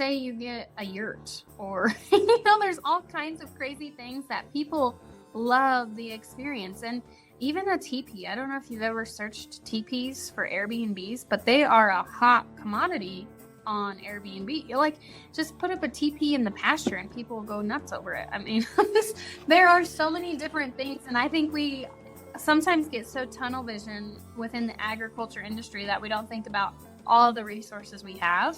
say you get a yurt or, there's all kinds of crazy things that people love the experience. And even a teepee. I don't know if you've ever searched teepees for Airbnbs, but they are a hot commodity on Airbnb. You just put up a teepee in the pasture and people will go nuts over it. I mean, there are so many different things. And I think we sometimes get so tunnel vision within the agriculture industry that we don't think about all the resources we have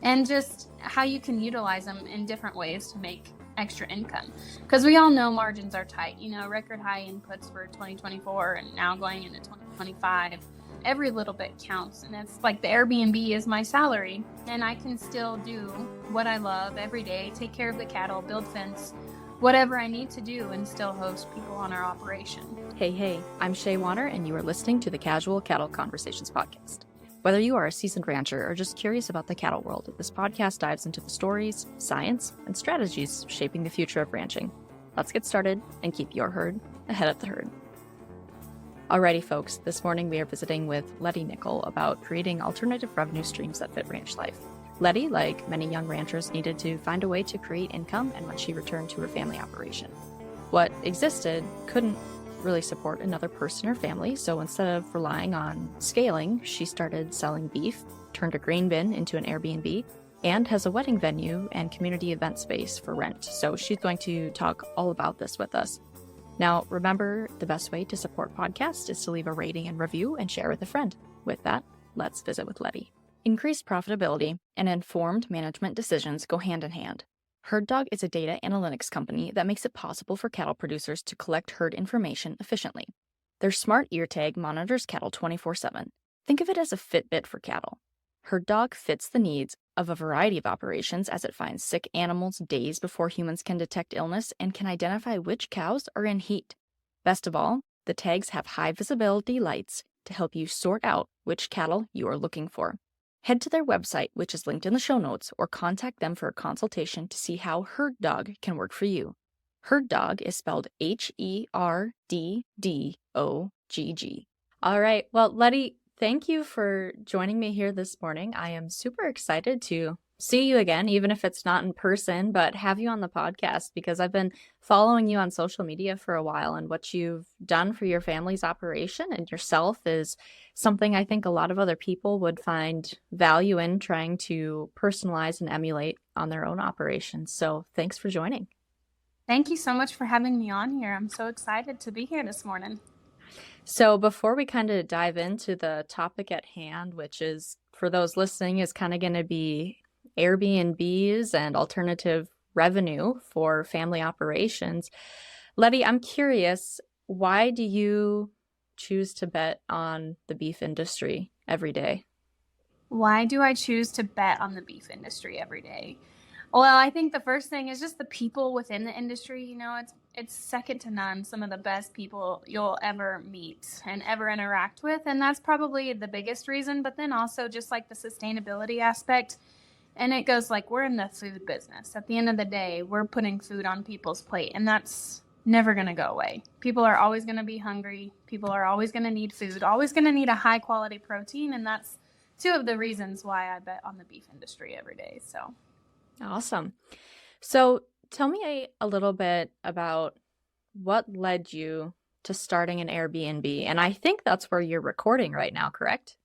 and just how you can utilize them in different ways to make extra income. Because we all know margins are tight, record high inputs for 2024 and now going into 2025. Every little bit counts. And it's like the Airbnb is my salary and I can still do what I love every day, take care of the cattle, build fence, whatever I need to do, and still host people on our operation. Hey, I'm Shaye Koester-Wanner and you are listening to the Casual Cattle Conversations podcast. Whether you are a seasoned rancher or just curious about the cattle world, this podcast dives into the stories, science, and strategies shaping the future of ranching. Let's get started and keep your herd ahead of the herd. Alrighty, folks, this morning we are visiting with Lettie Nickell about creating alternative revenue streams that fit ranch life. Lettie, like many young ranchers, needed to find a way to create income, and when she returned to her family operation, what existed couldn't really support another person or family, so instead of relying on scaling, she started selling beef, turned a grain bin into an Airbnb, and has a wedding venue and community event space for rent. So she's going to talk all about this with us. Now, remember, the best way to support podcasts is to leave a rating and review and share with a friend. With that, let's visit with Lettie. Increased profitability and informed management decisions go hand in hand. Herd Dog is a data analytics company that makes it possible for cattle producers to collect herd information efficiently. Their smart ear tag monitors cattle 24/7. Think of it as a Fitbit for cattle. Herd Dog fits the needs of a variety of operations as it finds sick animals days before humans can detect illness and can identify which cows are in heat. Best of all, the tags have high visibility lights to help you sort out which cattle you are looking for. Head to their website, which is linked in the show notes, or contact them for a consultation to see how Herd Dog can work for you. Herd Dog is spelled HERDDOGG. All right. Well, Lettie, thank you for joining me here this morning. I am super excited to see you again, even if it's not in person, but have you on the podcast because I've been following you on social media for a while, and what you've done for your family's operation and yourself is something I think a lot of other people would find value in trying to personalize and emulate on their own operations. So thanks for joining. Thank you so much for having me on here. I'm so excited to be here this morning. So before we kind of dive into the topic at hand, which is, for those listening, is kind of going to be Airbnbs and alternative revenue for family operations. Lettie, I'm curious, why do you choose to bet on the beef industry every day? Why do I choose to bet on the beef industry every day? Well, I think the first thing is just the people within the industry. It's second to none, some of the best people you'll ever meet and ever interact with. And that's probably the biggest reason. But then also just like the sustainability aspect. And it goes like, we're in the food business. At the end of the day, we're putting food on people's plate, and that's never going to go away. People are always going to be hungry. People are always going to need food, always going to need a high quality protein. And that's two of the reasons why I bet on the beef industry every day. So awesome. So tell me a little bit about what led you to starting an Airbnb. And I think that's where you're recording right now, correct?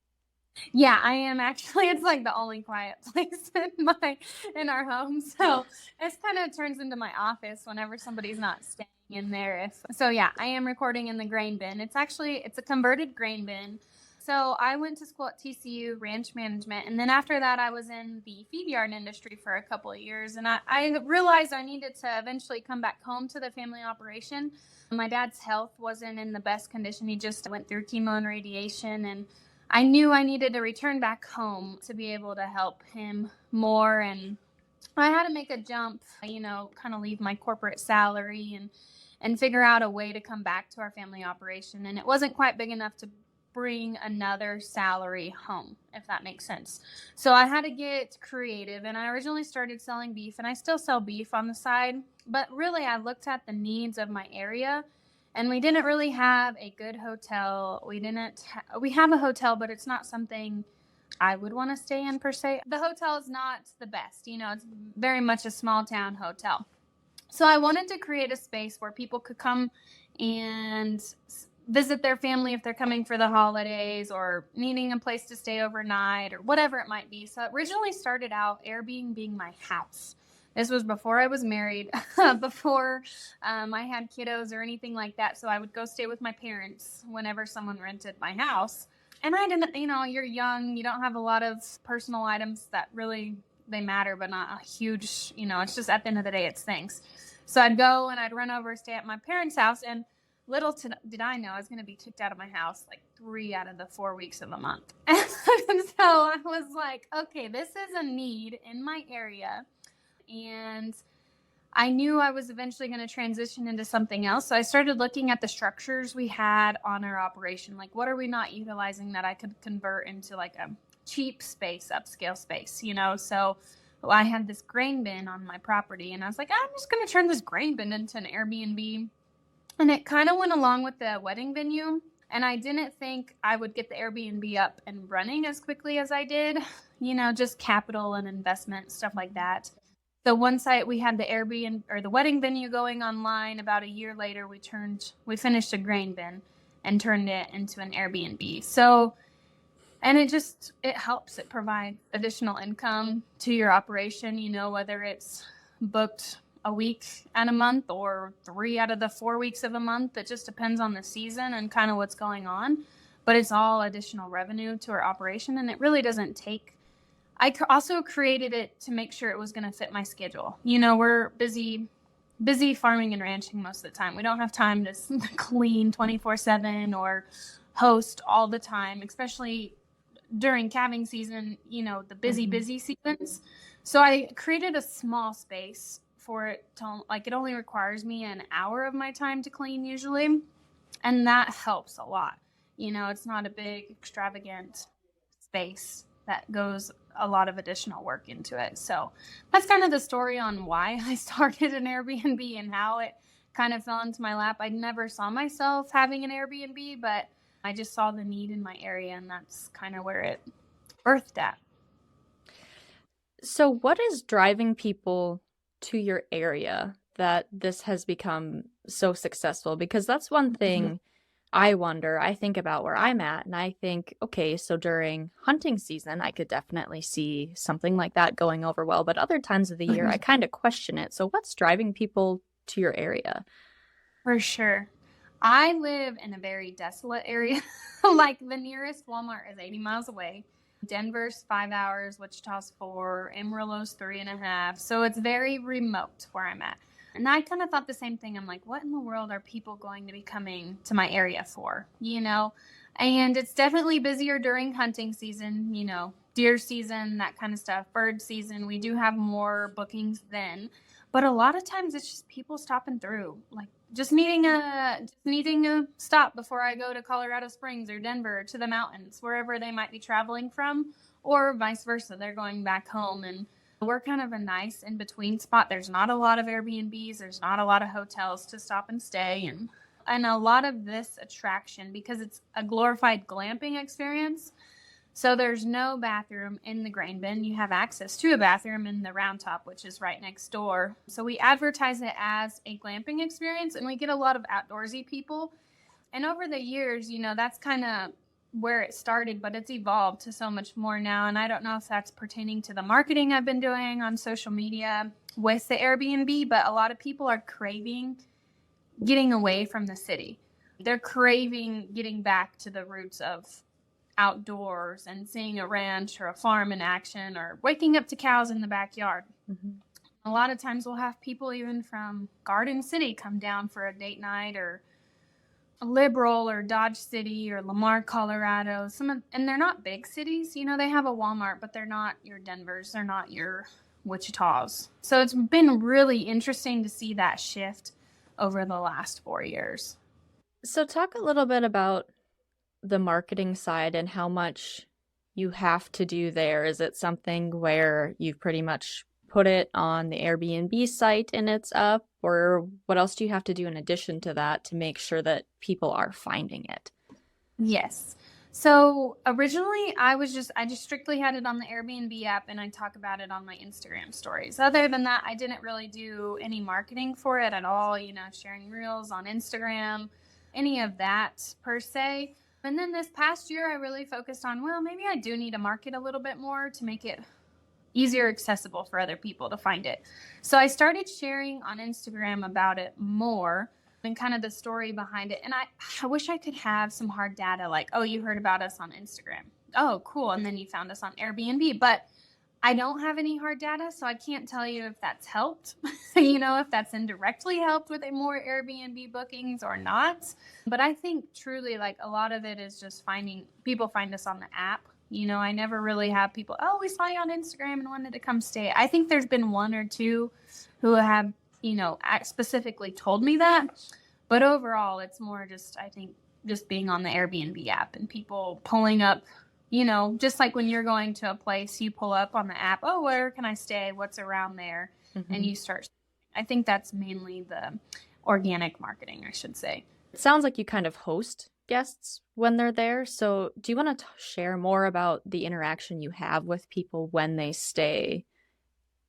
Yeah, I am actually. It's like the only quiet place in our home. So it kind of turns into my office whenever somebody's not staying in there. So yeah, I am recording in the grain bin. It's a converted grain bin. So I went to school at TCU, ranch management. And then after that, I was in the feed yard industry for a couple of years. And I realized I needed to eventually come back home to the family operation. My dad's health wasn't in the best condition. He just went through chemo and radiation, and I knew I needed to return back home to be able to help him more. And I had to make a jump, kind of leave my corporate salary and figure out a way to come back to our family operation. And it wasn't quite big enough to bring another salary home, if that makes sense. So I had to get creative, and I originally started selling beef, and I still sell beef on the side. But really, I looked at the needs of my area. And we didn't really have a good hotel. We have a hotel, but it's not something I would want to stay in per se. The hotel is not the best, it's very much a small town hotel. So I wanted to create a space where people could come and visit their family if they're coming for the holidays or needing a place to stay overnight or whatever it might be. So it originally started out Airbnb being my house. This was before I was married, before I had kiddos or anything like that. So I would go stay with my parents whenever someone rented my house. And I didn't, you're young, you don't have a lot of personal items that really, they matter, but not a huge, it's just at the end of the day, it's things. So I'd go and I'd run over, stay at my parents' house, and little did I know I was going to be kicked out of my house like 3 out of the 4 weeks of the month. And so I was like, okay, this is a need in my area. And I knew I was eventually going to transition into something else. So I started looking at the structures we had on our operation. Like, what are we not utilizing that I could convert into like a cheap space, upscale space, So I had this grain bin on my property, and I was like, I'm just going to turn this grain bin into an Airbnb. And it kind of went along with the wedding venue. And I didn't think I would get the Airbnb up and running as quickly as I did, just capital and investment, stuff like that. So one site we had the Airbnb or the wedding venue going online. About a year later, we finished a grain bin and turned it into an Airbnb. So, and it helps. It provides additional income to your operation, whether it's booked a week and a month or 3 out of the 4 weeks of a month. It just depends on the season and kind of what's going on. But it's all additional revenue to our operation, and it really doesn't take. I also created it to make sure it was going to fit my schedule. We're busy farming and ranching most of the time. We don't have time to clean 24/7 or host all the time, especially during calving season, the busy seasons. So I created a small space for it to, it only requires me an hour of my time to clean usually. And that helps a lot. It's not a big extravagant space that goes a lot of additional work into it. So that's kind of the story on why I started an Airbnb and how it kind of fell into my lap. I never saw myself having an Airbnb, but I just saw the need in my area, and that's kind of where it birthed at. So what is driving people to your area that this has become so successful? Because that's one thing I wonder. I think about where I'm at, and I think, okay, so during hunting season, I could definitely see something like that going over well. But other times of the year, I kind of question it. So what's driving people to your area? For sure. I live in a very desolate area. Like, the nearest Walmart is 80 miles away. Denver's 5 hours, Wichita's 4, Amarillo's 3.5. So it's very remote where I'm at. And I kind of thought the same thing. I'm like, what in the world are people going to be coming to my area for? And it's definitely busier during hunting season, deer season, that kind of stuff, bird season. We do have more bookings then. But a lot of times it's just people stopping through, like just needing a stop before I go to Colorado Springs or Denver or to the mountains, wherever they might be traveling from, or vice versa. They're going back home, and we're kind of a nice in-between spot. There's not a lot of Airbnbs. There's not a lot of hotels to stop and stay. And a lot of this attraction, because it's a glorified glamping experience, so there's no bathroom in the grain bin. You have access to a bathroom in the Round Top, which is right next door. So we advertise it as a glamping experience, and we get a lot of outdoorsy people. And over the years, that's kind of where it started, but it's evolved to so much more now. And I don't know if that's pertaining to the marketing I've been doing on social media with the Airbnb, but a lot of people are craving getting away from the city. They're craving getting back to the roots of outdoors and seeing a ranch or a farm in action, or waking up to cows in the backyard. A lot of times we'll have people even from Garden City come down for a date night, or Liberal or Dodge City or Lamar, Colorado. And they're not big cities. They have a Walmart, but they're not your Denvers. They're not your Wichitas. So it's been really interesting to see that shift over the last 4 years. So talk a little bit about the marketing side and how much you have to do there. Is it something where you've pretty much put it on the Airbnb site and it's up, or what else do you have to do in addition to that to make sure that people are finding it? Yes. So originally I just strictly had it on the Airbnb app and I talk about it on my Instagram stories. Other than that, I didn't really do any marketing for it at all, sharing reels on Instagram, any of that per se. And then this past year, I really focused on, well, maybe I do need to market a little bit more to make it easier accessible for other people to find it. So I started sharing on Instagram about it more and kind of the story behind it. And I wish I could have some hard data like, oh, you heard about us on Instagram. Oh, cool. And then you found us on Airbnb. But I don't have any hard data, so I can't tell you if that's helped, if that's indirectly helped with more Airbnb bookings or not. But I think truly like a lot of it is just people find us on the app. I never really have people, oh, we saw you on Instagram and wanted to come stay. I think there's been one or two who have, specifically told me that. But overall, it's more just, I think, just being on the Airbnb app and people pulling up, just like when you're going to a place, you pull up on the app, oh, where can I stay? What's around there? Mm-hmm. And you start. I think that's mainly the organic marketing, I should say. It sounds like you kind of host guests when they're there. So do you want to share more about the interaction you have with people when they stay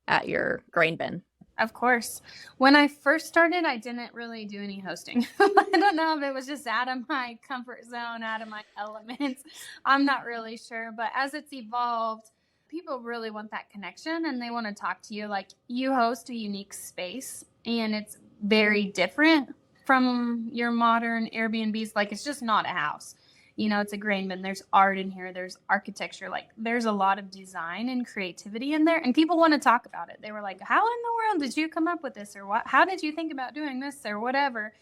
at your grain bin? Of course. When I first started, I didn't really do any hosting. I don't know if it was just out of my comfort zone, out of my element. I'm not really sure. But as it's evolved, people really want that connection and they want to talk to you. Like, you host a unique space and it's very different from your modern Airbnbs. Like, it's just not a house. It's a grain bin. There's art in here. There's architecture. Like, there's a lot of design and creativity in there. And people want to talk about it. They were like, how in the world did you come up with this? Or what? How did you think about doing this or whatever?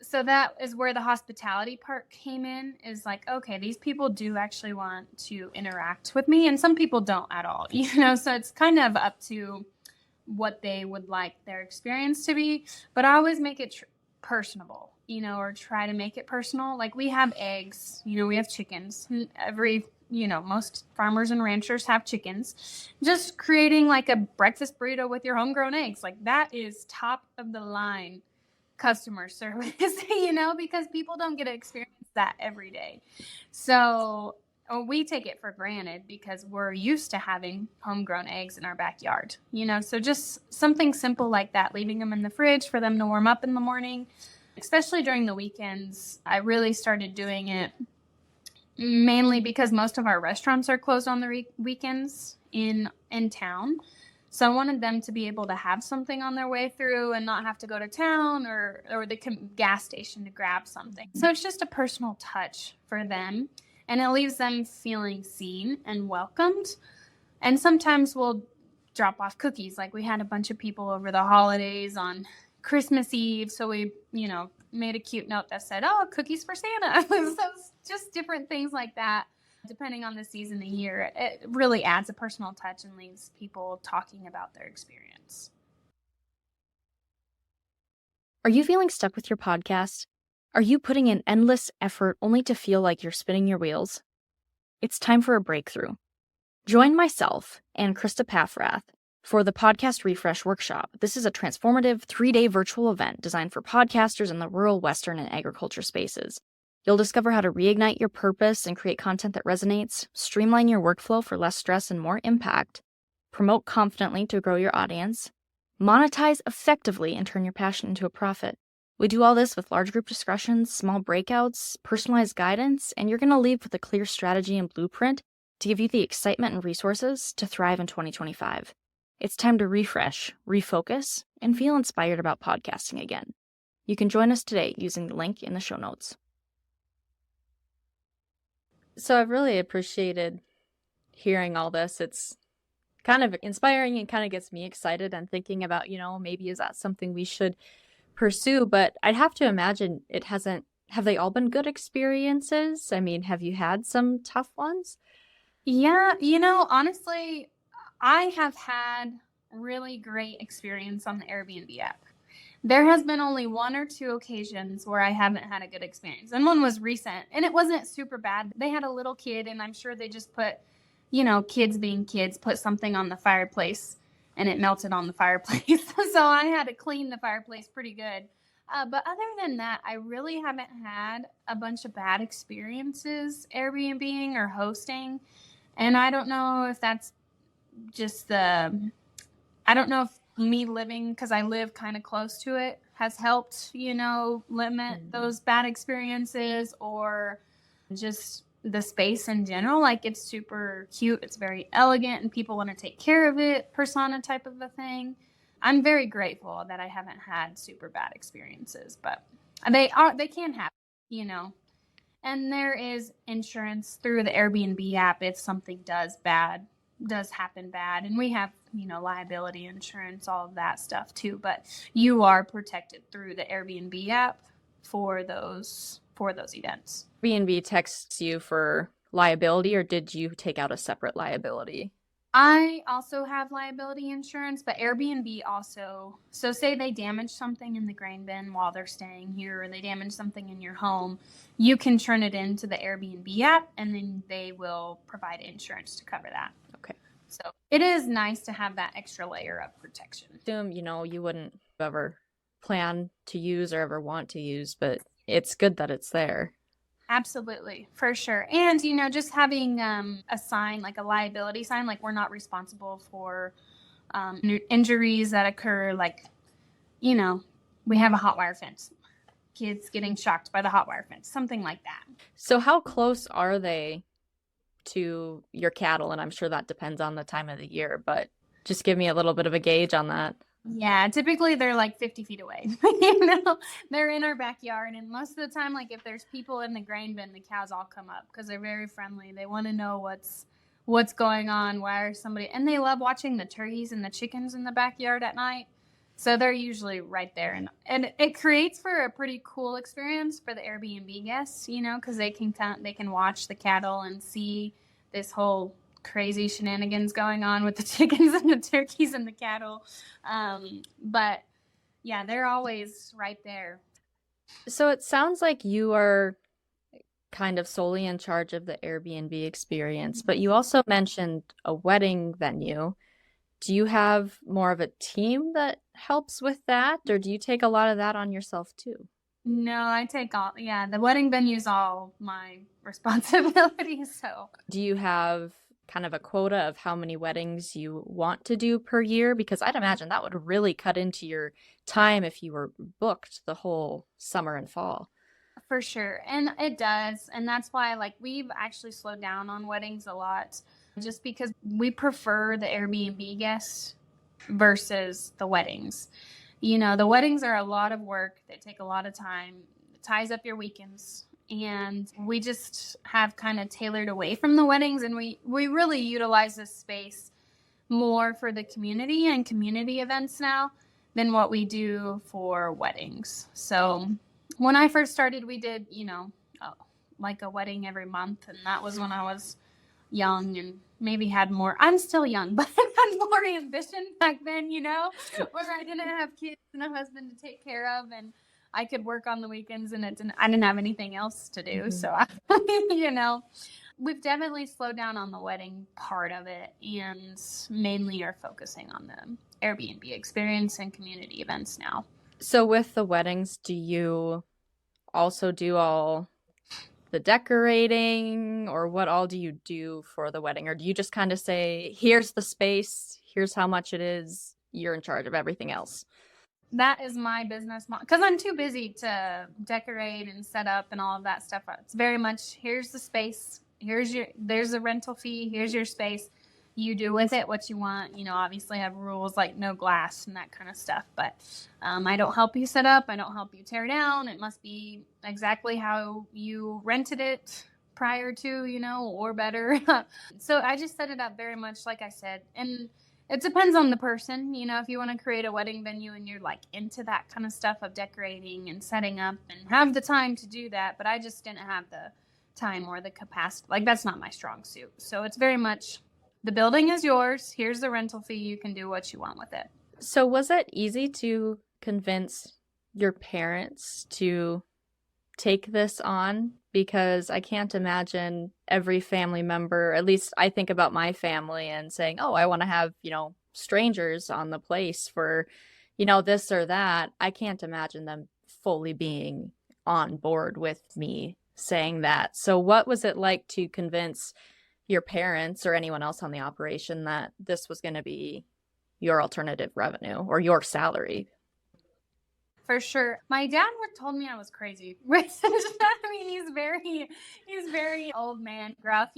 So that is where the hospitality part came in, is like, okay, these people do actually want to interact with me. And some people don't at all, so it's kind of up to what they would like their experience to be. But I always make it personable. Or try to make it personal. Like, we have eggs, we have chickens. Most farmers and ranchers have chickens. Just creating like a breakfast burrito with your homegrown eggs. Like, that is top of the line customer service, because people don't get to experience that every day. So we take it for granted because we're used to having homegrown eggs in our backyard, so just something simple like that, leaving them in the fridge for them to warm up in the morning. Especially during the weekends, I really started doing it mainly because most of our restaurants are closed on the weekends in town. So I wanted them to be able to have something on their way through and not have to go to town or the gas station to grab something. So it's just a personal touch for them, and it leaves them feeling seen and welcomed. And sometimes we'll drop off cookies. Like, we had a bunch of people over the holidays on Christmas Eve, so we, made a cute note that said, oh, cookies for Santa. So just different things like that, depending on the season of the year. It really adds a personal touch and leaves people talking about their experience. Are you feeling stuck with your podcast? Are you putting in endless effort only to feel like you're spinning your wheels? It's time for a breakthrough. Join myself and Krista Paffrath for the Podcast Refresh Workshop. This is a transformative 3-day virtual event designed for podcasters in the rural, Western, and agriculture spaces. You'll discover how to reignite your purpose and create content that resonates, streamline your workflow for less stress and more impact, promote confidently to grow your audience, monetize effectively and turn your passion into a profit. We do all this with large group discussions, small breakouts, personalized guidance, and you're going to leave with a clear strategy and blueprint to give you the excitement and resources to thrive in 2025. It's time to refresh, refocus, and feel inspired about podcasting again. You can join us today using the link in the show notes. So I've really appreciated hearing all this. It's kind of inspiring and kind of gets me excited and thinking about, maybe is that something we should pursue? But I'd have to imagine have they all been good experiences? I mean, have you had some tough ones? Yeah, honestly, I have had really great experience on the Airbnb app. There has been only 1 or 2 occasions where I haven't had a good experience. And one was recent, and it wasn't super bad. They had a little kid, and I'm sure they just put, kids being kids, put something on the fireplace, and it melted on the fireplace. So I had to clean the fireplace pretty good. But other than that, I really haven't had a bunch of bad experiences Airbnb or hosting. And I don't know if that's just I don't know if me living, because I live kind of close to it, has helped, limit those bad experiences, or just the space in general. Like, it's super cute. It's very elegant and people want to take care of it, persona type of a thing. I'm very grateful that I haven't had super bad experiences, but they can happen, And there is insurance through the Airbnb app if something does happen bad, and we have liability insurance, all of that stuff too, but you are protected through the Airbnb app for those events. Airbnb texts you for liability, or did you take out a separate liability? I also have liability insurance, but Airbnb also, so say they damage something in the grain bin while they're staying here, or they damage something in your home, you can turn it into the Airbnb app, and then they will provide insurance to cover that. Okay. So it is nice to have that extra layer of protection. Assume, you wouldn't ever plan to use or ever want to use, but it's good that it's there. Absolutely, for sure. And, just having a sign, like a liability sign, like we're not responsible for injuries that occur, like, we have a hot wire fence, kids getting shocked by the hot wire fence, something like that. So how close are they to your cattle? And I'm sure that depends on the time of the year, but just give me a little bit of a gauge on that. Yeah, typically they're like 50 feet away. They're in our backyard, and most of the time, like, if there's people in the grain bin, the cows all come up because they're very friendly. They want to know what's going on, and they love watching the turkeys and the chickens in the backyard at night. So they're usually right there, and it creates for a pretty cool experience for the Airbnb guests, because they can watch the cattle and see this whole crazy shenanigans going on with the chickens and the turkeys and the cattle. But yeah, they're always right there. So it sounds like you are kind of solely in charge of the Airbnb experience, but you also mentioned a wedding venue. Do you have more of a team that helps with that, or do you take a lot of that on yourself too? No, I take the wedding venue's all my responsibility. So do you have kind of a quota of how many weddings you want to do per year? Because I'd imagine that would really cut into your time if you were booked the whole summer and fall. For sure. And it does. And that's why, like, we've actually slowed down on weddings a lot, just because we prefer the Airbnb guests versus the weddings. The weddings are a lot of work. They take a lot of time. It ties up your weekends. And we just have kind of tailored away from the weddings, and we really utilize this space more for the community and community events now than what we do for weddings. So when I first started, we did, like a wedding every month, and that was when I was young and maybe had more. I'm still young, but I had more ambition back then, where I didn't have kids and a husband to take care of, and I could work on the weekends, and I didn't have anything else to do. Mm-hmm. So, we've definitely slowed down on the wedding part of it, and mainly are focusing on the Airbnb experience and community events now. So with the weddings, do you also do all the decorating, or what all do you do for the wedding? Or do you just kind of say, here's the space, here's how much it is, you're in charge of everything else? That is my business model, because I'm too busy to decorate and set up and all of that stuff. It's very much, here's the space, there's a rental fee, here's your space. You do with it what you want. Obviously have rules like no glass and that kind of stuff, but I don't help you set up. I don't help you tear down. It must be exactly how you rented it prior to, or better. So I just set it up very much like I said, and it depends on the person. If you want to create a wedding venue and you're like into that kind of stuff of decorating and setting up and have the time to do that, but I just didn't have the time or the capacity. Like, that's not my strong suit. So it's very much, the building is yours. Here's the rental fee. You can do what you want with it. So was it easy to convince your parents to take this on? Because I can't imagine every family member, at least I think about my family, and saying, oh, I want to have, strangers on the place for, this or that. I can't imagine them fully being on board with me saying that. So what was it like to convince your parents or anyone else on the operation that this was going to be your alternative revenue or your salary? For sure. My dad would told me I was crazy. I mean, he's very old man, gruff,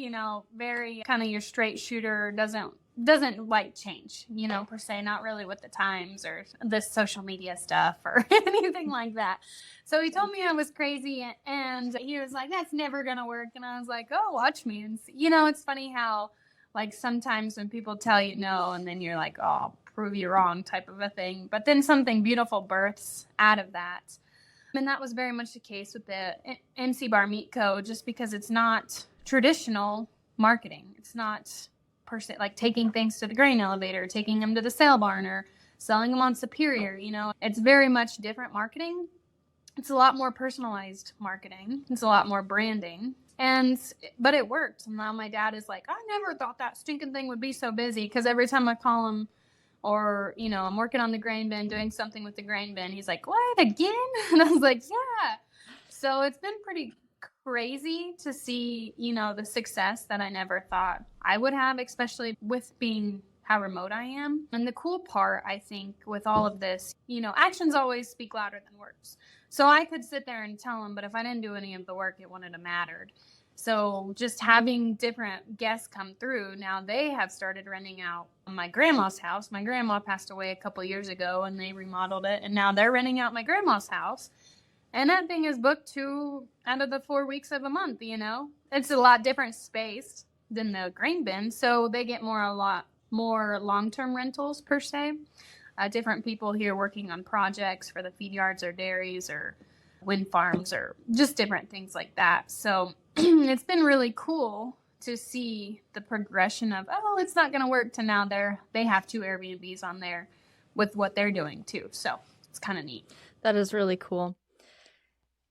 very kind of your straight shooter, doesn't like change, per se, not really with the times or the social media stuff or anything like that. So he told me I was crazy, and he was like, that's never going to work. And I was like, oh, watch me. And it's funny how like sometimes when people tell you no, and then you're like, oh, prove you wrong type of a thing. But then something beautiful births out of that. And that was very much the case with the MC Bar Meat Co., just because it's not traditional marketing. It's not per se like taking things to the grain elevator, taking them to the sale barn, or selling them on Superior. It's very much different marketing. It's a lot more personalized marketing. It's a lot more branding. But it worked. And now my dad is like, I never thought that stinking thing would be so busy, because every time I call him, or, I'm working on the grain bin, doing something with the grain bin, he's like, what, again? And I was like, yeah. So it's been pretty crazy to see, the success that I never thought I would have, especially with being how remote I am. And the cool part, I think, with all of this, actions always speak louder than words. So I could sit there and tell him, but if I didn't do any of the work, it wouldn't have mattered. So just having different guests come through, now they have started renting out my grandma's house. My grandma passed away a couple years ago, and they remodeled it, and now they're renting out my grandma's house. And that thing is booked 2 out of the 4 weeks of a month, It's a lot different space than the grain bin, so they get a lot more long-term rentals per se. Different people here working on projects for the feed yards or dairies or wind farms or just different things like that. So it's been really cool to see the progression of, oh, it's not going to work, to now they have 2 Airbnbs on there with what they're doing too. So it's kind of neat. That is really cool.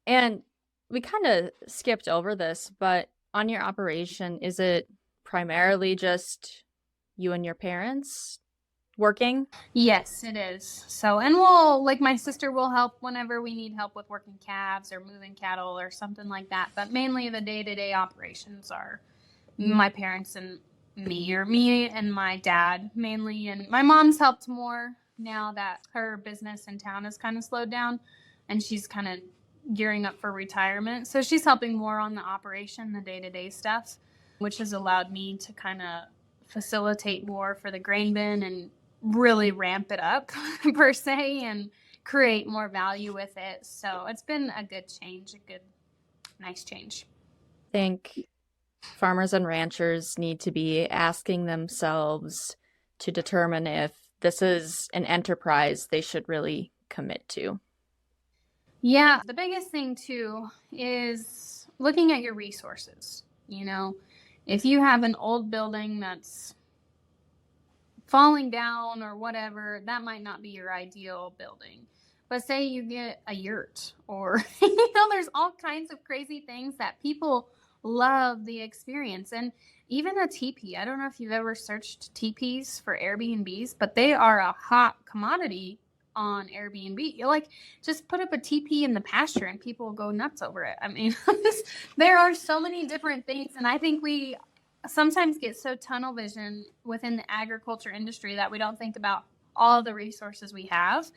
And we kind of skipped over this, but on your operation, is it primarily just you and your parents working? Yes, it is. So, and my sister will help whenever we need help with working calves or moving cattle or something like that. But mainly the day-to-day operations are my parents and me, or me and my dad mainly. And my mom's helped more now that her business in town has kind of slowed down, and she's kind of gearing up for retirement. So she's helping more on the operation, the day-to-day stuff, which has allowed me to kind of facilitate more for the grain bin and really ramp it up per se and create more value with it. So it's been a good change, nice change. I think farmers and ranchers need to be asking themselves to determine if this is an enterprise they should really commit to. Yeah, the biggest thing too is looking at your resources. If you have an old building that's falling down or whatever, that might not be your ideal building. But say you get a yurt, or there's all kinds of crazy things that people love the experience. And even a teepee, I don't know if you've ever searched teepees for Airbnbs, but they are a hot commodity on Airbnb. You just put up a teepee in the pasture and people will go nuts over it. I mean, there are so many different things, and I think we sometimes get so tunnel vision within the agriculture industry that we don't think about all the resources we have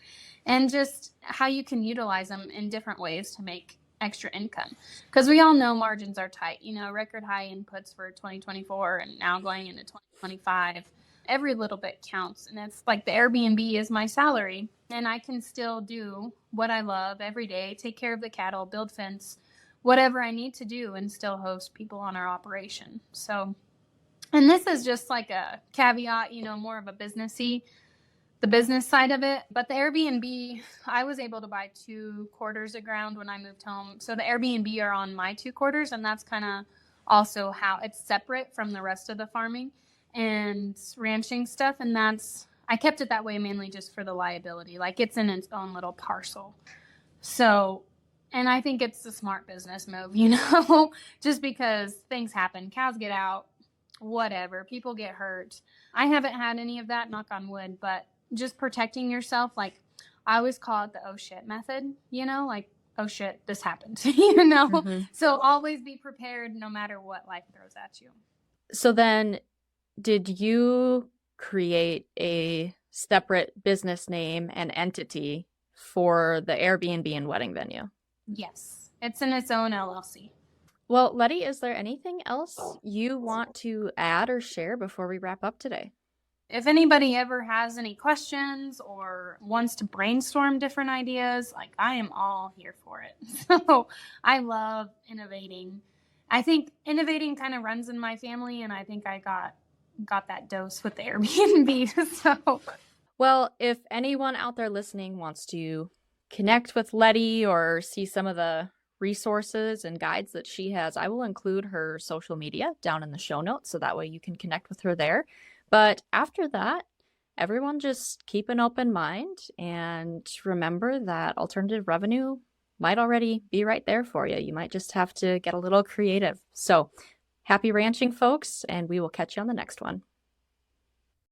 and just how you can utilize them in different ways to make extra income. Because we all know margins are tight, record high inputs for 2024 and now going into 2025. Every little bit counts. And it's like the Airbnb is my salary, and I can still do what I love every day, take care of the cattle, build fence, whatever I need to do, and still host people on our operation. So, and this is just like a caveat, more of a the business side of it. But the Airbnb, I was able to buy 2 quarters of ground when I moved home. So the Airbnb are on my 2 quarters, and that's kind of also how it's separate from the rest of the farming and ranching stuff. And I kept it that way mainly just for the liability. Like, it's in its own little parcel. So, and I think it's a smart business move, just because things happen, cows get out, whatever, people get hurt. I haven't had any of that, knock on wood, but just protecting yourself. Like, I always call it the oh shit method, like, oh shit, this happened, So always be prepared no matter what life throws at you. So then, did you create a separate business name and entity for the Airbnb and wedding venue? Yes, it's in its own LLC. Well, Lettie, is there anything else you want to add or share before we wrap up today? If anybody ever has any questions or wants to brainstorm different ideas, like, I am all here for it. So I love innovating. I think innovating kind of runs in my family, and I think I got that dose with the Airbnb. So, well, if anyone out there listening wants to connect with Lettie or see some of the resources and guides that she has, I will include her social media down in the show notes, so that way you can connect with her there. But after that, everyone just keep an open mind and remember that alternative revenue might already be right there for you. You might just have to get a little creative. So happy ranching, folks, and we will catch you on the next one.